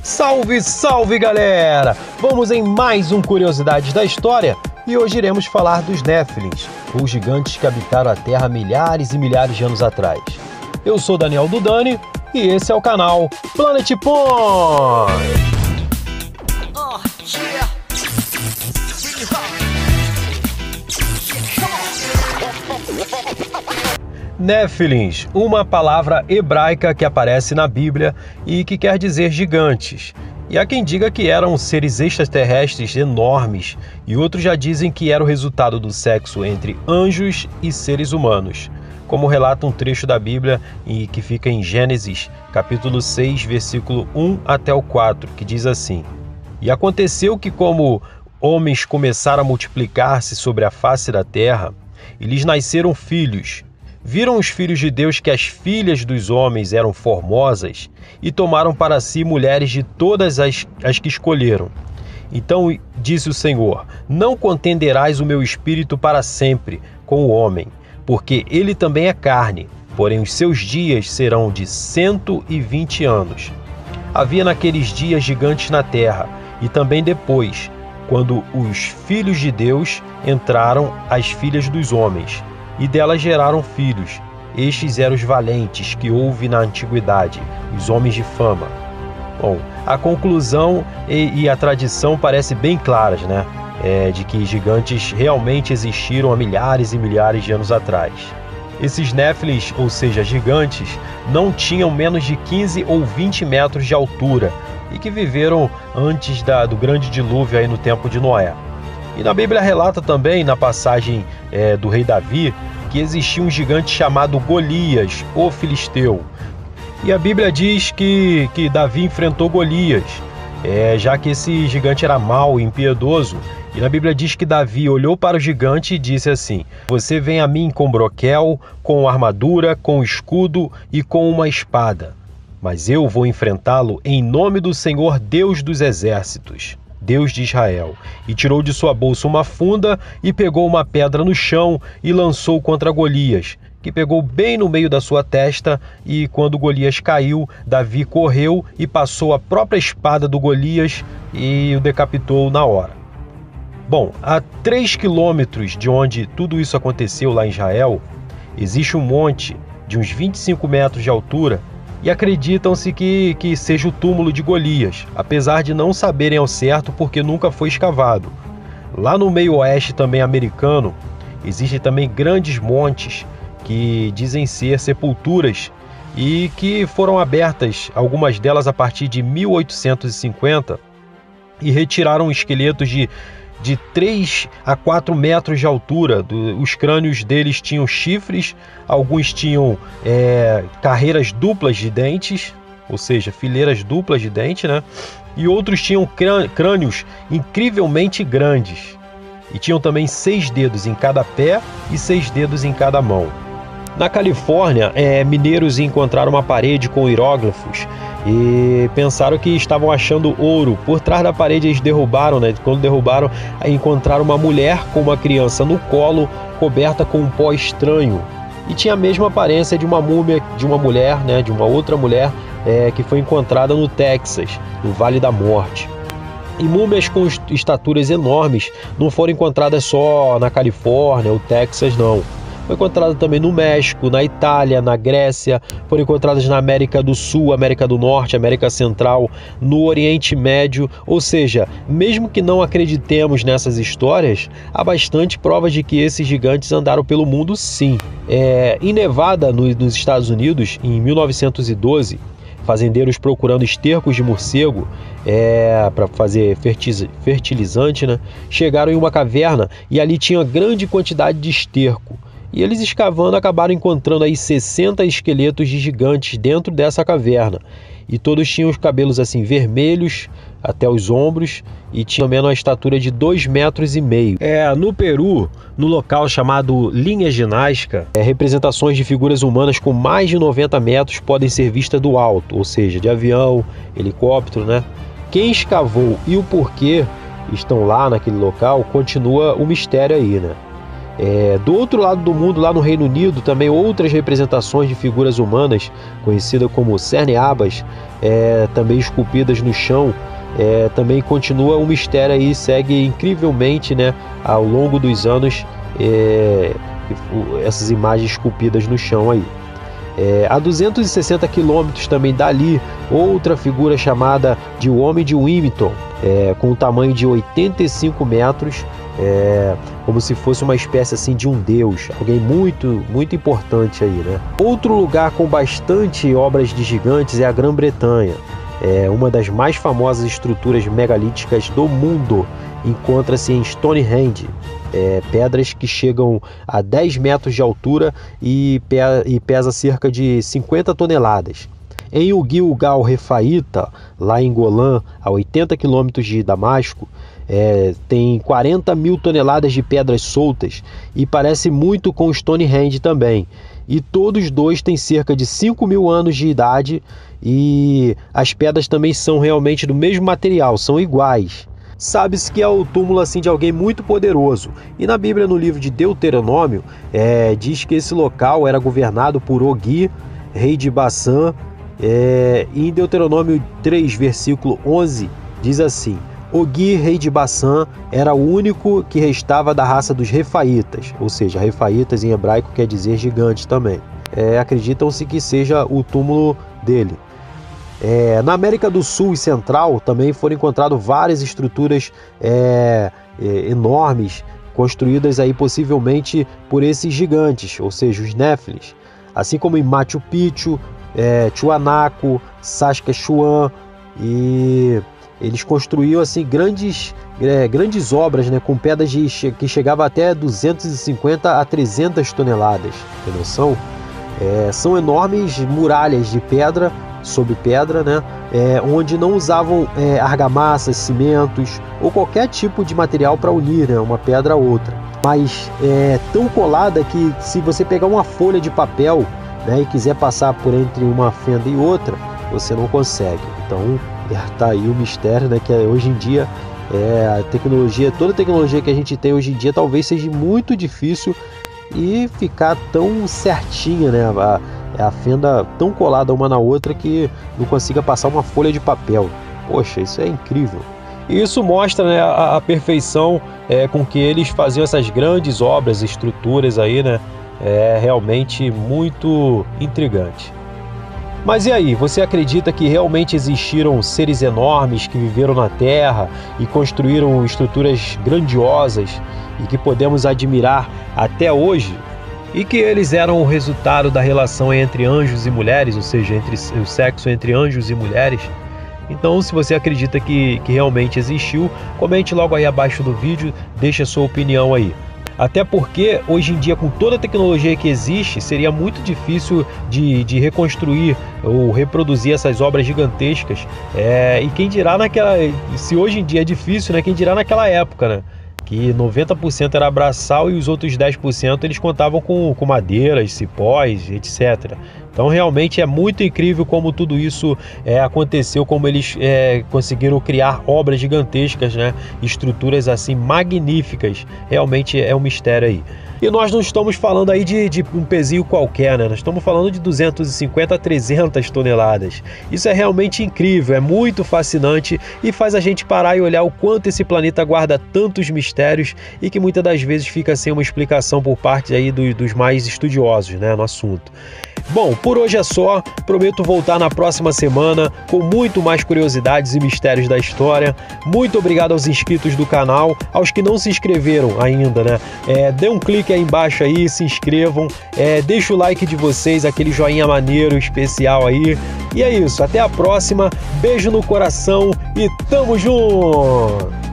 Salve, salve galera! Vamos em mais um Curiosidades da História e hoje iremos falar dos Néfilins, os gigantes que habitaram a Terra milhares e milhares de anos atrás. Eu sou Daniel Dudani e esse é o canal Planet Point! Néfilins, uma palavra hebraica que aparece na Bíblia e que quer dizer gigantes. E há quem diga que eram seres extraterrestres enormes, e outros já dizem que era o resultado do sexo entre anjos e seres humanos, como relata um trecho da Bíblia e que fica em Gênesis, capítulo 6, versículo 1 até o 4, que diz assim: E aconteceu que, como homens começaram a multiplicar-se sobre a face da terra, e lhes nasceram filhos, viram os filhos de Deus que as filhas dos homens eram formosas e tomaram para si mulheres de todas as que escolheram. Então disse o Senhor: Não contenderás o meu espírito para sempre com o homem, porque ele também é carne, porém os seus dias serão de 120 anos. Havia naqueles dias gigantes na terra, e também depois, quando os filhos de Deus entraram as filhas dos homens, e delas geraram filhos. Estes eram os valentes que houve na antiguidade, os homens de fama. Bom, a conclusão e a tradição parecem bem claras, né? De que gigantes realmente existiram há milhares e milhares de anos atrás. Esses Néfilins, ou seja, gigantes, não tinham menos de 15 ou 20 metros de altura e que viveram antes do grande dilúvio aí no tempo de Noé. E na Bíblia relata também, na passagem do rei Davi, que existia um gigante chamado Golias, o filisteu. E a Bíblia diz que Davi enfrentou Golias, já que esse gigante era mau e impiedoso. E na Bíblia diz que Davi olhou para o gigante e disse assim: Você vem a mim com broquel, com armadura, com escudo e com uma espada. Mas eu vou enfrentá-lo em nome do Senhor Deus dos exércitos, Deus de Israel. E tirou de sua bolsa uma funda e pegou uma pedra no chão e lançou contra Golias, que pegou bem no meio da sua testa, e quando Golias caiu, Davi correu e passou a própria espada do Golias e o decapitou na hora. Bom, a 3 quilômetros de onde tudo isso aconteceu lá em Israel, existe um monte de uns 25 metros de altura, e acreditam-se que seja o túmulo de Golias, apesar de não saberem ao certo porque nunca foi escavado. Lá no meio oeste também americano, existem também grandes montes que dizem ser sepulturas e que foram abertas, algumas delas a partir de 1850, e retiraram esqueletos de 3 a 4 metros de altura. Os crânios deles tinham chifres, alguns tinham carreiras duplas de dentes, ou seja, fileiras duplas de dente, né? E outros tinham crânios incrivelmente grandes. E tinham também 6 dedos em cada pé e 6 dedos em cada mão. Na Califórnia, mineiros encontraram uma parede com hieróglifos e pensaram que estavam achando ouro. Por trás da parede eles derrubaram, né? Quando derrubaram, encontraram uma mulher com uma criança no colo, coberta com um pó estranho. E tinha a mesma aparência de uma múmia de uma mulher, né? De uma outra mulher que foi encontrada no Texas, no Vale da Morte. E múmias com estaturas enormes não foram encontradas só na Califórnia ou Texas, não. Foi encontrada também no México, na Itália, na Grécia, foram encontradas na América do Sul, América do Norte, América Central, no Oriente Médio. Ou seja, mesmo que não acreditemos nessas histórias, há bastante provas de que esses gigantes andaram pelo mundo, sim. Em Nevada, nos Estados Unidos, em 1912, fazendeiros procurando estercos de morcego para fazer fertilizante, né? Chegaram em uma caverna e ali tinha grande quantidade de esterco. E eles escavando acabaram encontrando aí 60 esqueletos de gigantes dentro dessa caverna. E todos tinham os cabelos assim vermelhos até os ombros e tinham menos uma estatura de 2,5 metros. No Peru, no local chamado Linha Ginástica, representações de figuras humanas com mais de 90 metros podem ser vistas do alto, ou seja, de avião, helicóptero, né? Quem escavou e o porquê estão lá naquele local continua o mistério aí, né? Do outro lado do mundo, lá no Reino Unido, também outras representações de figuras humanas, conhecidas como Cerneabas, também esculpidas no chão, também continua um mistério aí, segue incrivelmente, né, ao longo dos anos, essas imagens esculpidas no chão aí. A 260 quilômetros também dali, outra figura chamada de O Homem de Wilmington, com um tamanho de 85 metros, como se fosse uma espécie assim de um deus, alguém muito, muito importante aí, né? Outro lugar com bastante obras de gigantes é a Grã-Bretanha. Uma das mais famosas estruturas megalíticas do mundo encontra-se em Stonehenge, pedras que chegam a 10 metros de altura e pesa cerca de 50 toneladas. Em Gilgal Refaíta, lá em Golã, a 80 quilômetros de Damasco, tem 40 mil toneladas de pedras soltas e parece muito com Stonehenge também. E todos dois têm cerca de 5 mil anos de idade e as pedras também são realmente do mesmo material, são iguais. Sabe-se que é o túmulo assim de alguém muito poderoso. E na Bíblia, no livro de Deuteronômio, diz que esse local era governado por Ogi, rei de Bassã. E em Deuteronômio 3, versículo 11, diz assim: Ogi, rei de Bassã, era o único que restava da raça dos Refaítas, ou seja, Refaítas em hebraico quer dizer gigantes também. Acreditam-se que seja o túmulo dele. Na América do Sul e Central também foram encontradas várias estruturas enormes, construídas aí possivelmente por esses gigantes, ou seja, os Néfilis, assim como em Machu Picchu, Tiwanaku, Saskatchewan, e eles construíam assim grandes obras, né, com pedras que chegavam até 250 a 300 toneladas, tem noção? São enormes muralhas de pedra sobre pedra, né, onde não usavam argamassas, cimentos ou qualquer tipo de material para unir, né, uma pedra a outra, mas tão colada que se você pegar uma folha de papel, né, e quiser passar por entre uma fenda e outra, você não consegue. Então tá aí o mistério, né, que hoje em dia a tecnologia, toda a tecnologia que a gente tem hoje em dia talvez seja muito difícil e ficar tão certinha, né, a fenda tão colada uma na outra que não consiga passar uma folha de papel. Poxa, isso é incrível. E isso mostra, né, a perfeição com que eles faziam essas grandes obras, estruturas aí, né? Realmente muito intrigante. Mas e aí, você acredita que realmente existiram seres enormes que viveram na Terra e construíram estruturas grandiosas e que podemos admirar até hoje? E que eles eram o resultado da relação entre anjos e mulheres, ou seja, entre o sexo entre anjos e mulheres? Então, se você acredita que realmente existiu, comente logo aí abaixo do vídeo, deixe a sua opinião aí. Até porque, hoje em dia, com toda a tecnologia que existe, seria muito difícil de reconstruir ou reproduzir essas obras gigantescas. E quem dirá se hoje em dia é difícil, né? Quem dirá naquela época, né? Que 90% era braçal e os outros 10% eles contavam com madeiras, cipós, etc. Então realmente é muito incrível como tudo isso aconteceu, como eles conseguiram criar obras gigantescas, né? Estruturas assim magníficas. Realmente é um mistério aí. E nós não estamos falando aí de um pezinho qualquer, né? Nós estamos falando de 250 a 300 toneladas. Isso é realmente incrível, é muito fascinante e faz a gente parar e olhar o quanto esse planeta guarda tantos mistérios e que muitas das vezes fica sem uma explicação por parte aí dos mais estudiosos, né, no assunto. Bom, por hoje é só. Prometo voltar na próxima semana com muito mais curiosidades e mistérios da história. Muito obrigado aos inscritos do canal, aos que não se inscreveram ainda, né? Dê um clique aí embaixo aí, se inscrevam, deixa o like de vocês, aquele joinha maneiro, especial aí. E é isso, até a próxima, beijo no coração e tamo junto!